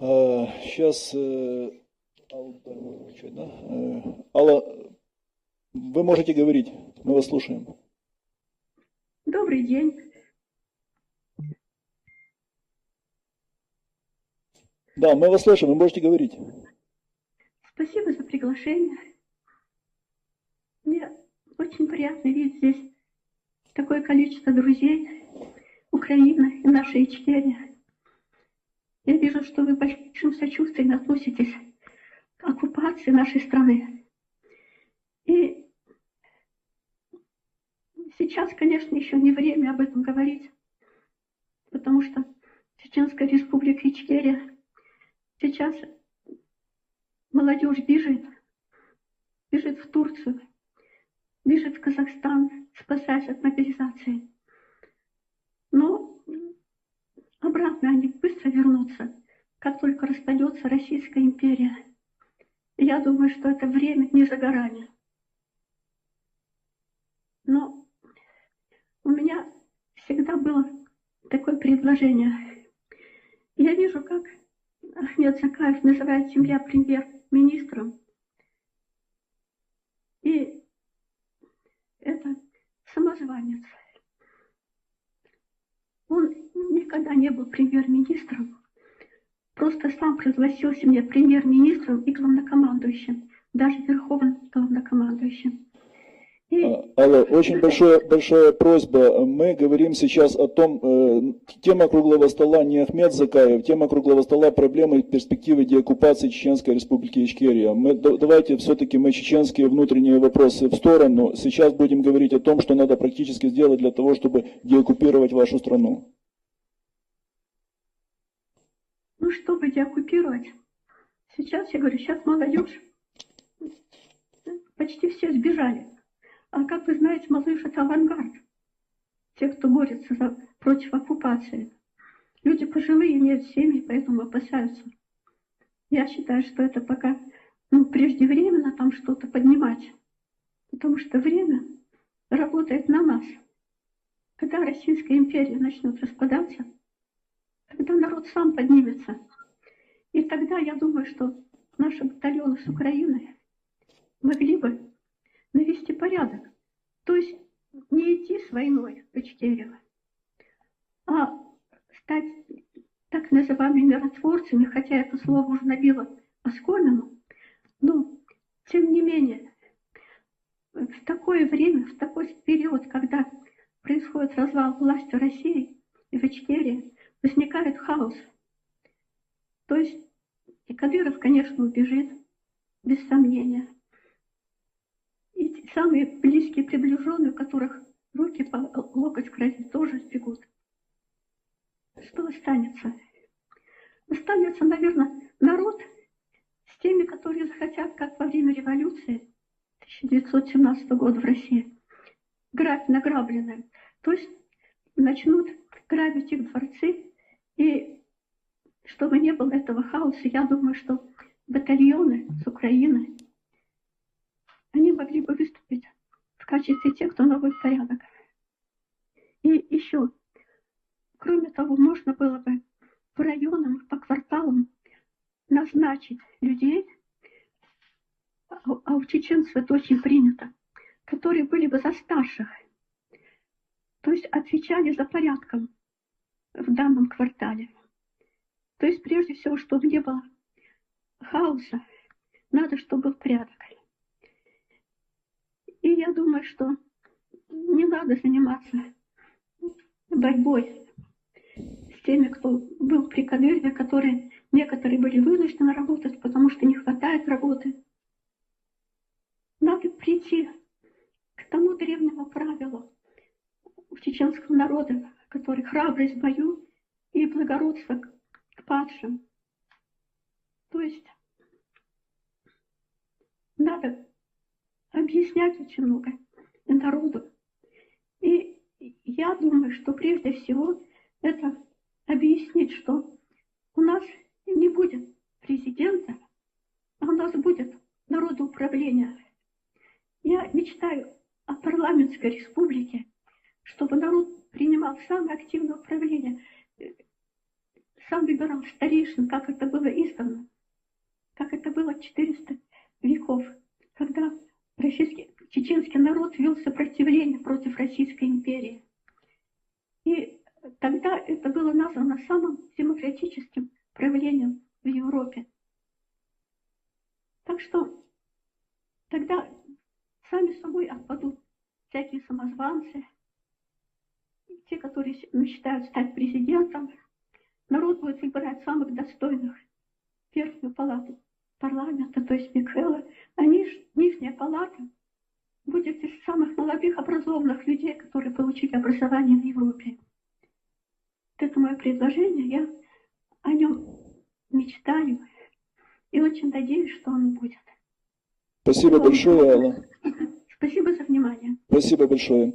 Сейчас, Алла, вы можете говорить, мы вас слушаем. Добрый день. Да, мы вас слышим, вы можете говорить. Спасибо за приглашение. Мне очень приятно видеть здесь такое количество друзей Украины и нашей Ичкерии. Я вижу, что вы большим сочувствием относитесь к оккупации нашей страны. И сейчас, конечно, еще не время об этом говорить, потому что Чеченская Республика Ичкерия сейчас молодежь бежит в Турцию, бежит в Казахстан, спасаясь от мобилизации. Но обратно они быстро вернутся, как только распадется Российская империя. И я думаю, что это время не за горами. Но у меня всегда было такое предложение. Я вижу, как Ахмед Закаев называет себя премьер-министром. И это самозванец. Он никогда не был премьер-министром. Просто сам провозгласил себя премьер-министром и главнокомандующим. Даже верховным главнокомандующим. Алла, очень большая просьба. Мы говорим сейчас о том, тема круглого стола не Ахмед Закаев, тема круглого стола проблемы и перспективы деоккупации Чеченской Республики Ичкерия. Давайте все-таки мы чеченские внутренние вопросы в сторону. Сейчас будем говорить о том, что надо практически сделать для того, чтобы деоккупировать вашу страну. Ну, чтобы деоккупировать, сейчас, я говорю, сейчас молодежь, почти все сбежали. А как вы знаете, молодежь — это авангард. Те, кто борется против оккупации. Люди пожилые имеют семьи, поэтому опасаются. Я считаю, что это пока преждевременно там что-то поднимать. Потому что время работает на нас. Когда Российская империя начнет распадаться, тогда народ сам поднимется. И тогда я думаю, что наши батальоны с Украины могли бы навести порядок. То есть не идти с войной в Ичкерию, а стать так называемыми миротворцами, хотя это слово уже набило оскомину, но тем не менее в такое время, в такой период, когда происходит развал власти России и в Ичкерии, возникает хаос. То есть и Кадыров, конечно, убежит, без сомнения. И самые близкие приближенные, у которых руки по локоть в крови, тоже сбегут. Что останется? Останется, наверное, народ с теми, которые захотят, как во время революции 1917 года в России, грабить награбленное. То есть начнут грабить их дворцы. И чтобы не было этого хаоса, я думаю, что батальоны с Украины, они могли бы выступить в качестве тех, кто наводит порядок. И еще, кроме того, можно было бы по районам, по кварталам назначить людей, а у чеченцев это очень принято, которые были бы за старших, то есть отвечали за порядком в данном квартале. То есть прежде всего, чтобы не было хаоса, надо, чтобы был порядок. И я думаю, что не надо заниматься борьбой с теми, кто был при Кадырове, которые некоторые были вынуждены работать, потому что не хватает работы. Надо прийти к тому древнему правилу у чеченского народа, который храбрость в бою и благородство к падшим. То есть надо объяснять очень много народу. И я думаю, что прежде всего это объяснить, что у нас не будет президента, а у нас будет народоуправление. Я мечтаю о парламентской республике, чтобы народ принимал самое активное управление. сам выбирал старейшин, как это было издавна, как это было 400 веков, когда чеченский народ вел сопротивление против Российской империи. И тогда это было названо самым демократическим проявлением в Европе. Так что тогда сами собой отпадут всякие самозванцы, те, которые мечтают стать президентом. Народ будет выбирать самых достойных в Верхнюю палату парламента, то есть Микхела, а нижняя палата будет из самых молодых образованных людей, которые получили образование в Европе. Это мое предложение, я о нем мечтаю и очень надеюсь, что оно будет. Спасибо большое, Алла. Спасибо за внимание. Спасибо большое.